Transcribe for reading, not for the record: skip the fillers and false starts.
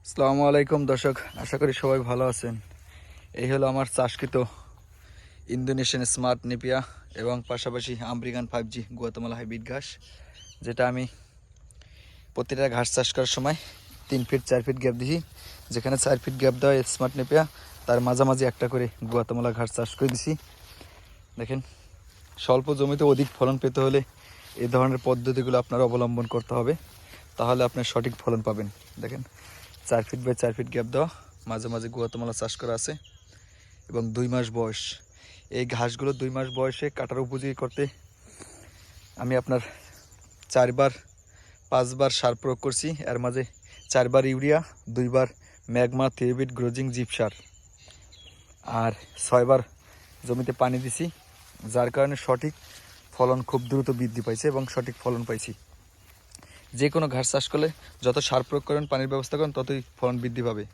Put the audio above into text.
আসসালামু আলাইকুম দর্শক, আশা করি সবাই ভালো আছেন। এই হলো আমার চাষকৃত ইন্দোনেশিয়ান স্মার্ট নেপিয়া এবং পাশাপাশি আমেরিকান 5G গুয়াতেমালা হাইব্রিড ঘাস, যেটা আমি প্রতিটা ঘাস চাষ করার সময় 3 ফিট 4 ফিট গ্যাপ দিই। যেখানে 4 ফিট গ্যাপ দেওয়া স্মার্ট নেপিয়া, তার মাঝামাঝি একটা করে গুয়াতেমালা ঘাস চাষ করে দিছি। দেখেন, স্বল্প জমিতে অধিক ফলন পেতে হলে এই ধরনের পদ্ধতিগুলো আপনারা অবলম্বন করতে হবে, তাহলে আপনি সঠিক ফলন পাবেন। দেখেন, 4 ফিট বাই 4 ফিট গ্যাপ দেওয়া, মাঝে মাঝে গুয়াতেমালা চাষ করা আছে এবং 2 মাস বয়স। এই ঘাসগুলো 2 মাস বয়সে কাটার উপযোগী করতে আমি আপনার 4-5 বার সার প্রয়োগ করছি। এর মাঝে 4 বার ইউরিয়া, 2 বার ম্যাগমা থিওবিট গ্রোজিং জিপ সার আর 6 বার জমিতে পানি দিছি, যার কারণে সঠিক ফলন খুব দ্রুত বৃদ্ধি পাইছে এবং সঠিক ফলন পাইছি। যে কোনো ঘাস চাষ করলে যত সার প্রয়োগ করেন, পানির ব্যবস্থা করেন, ততই ফলন বৃদ্ধি পাবে।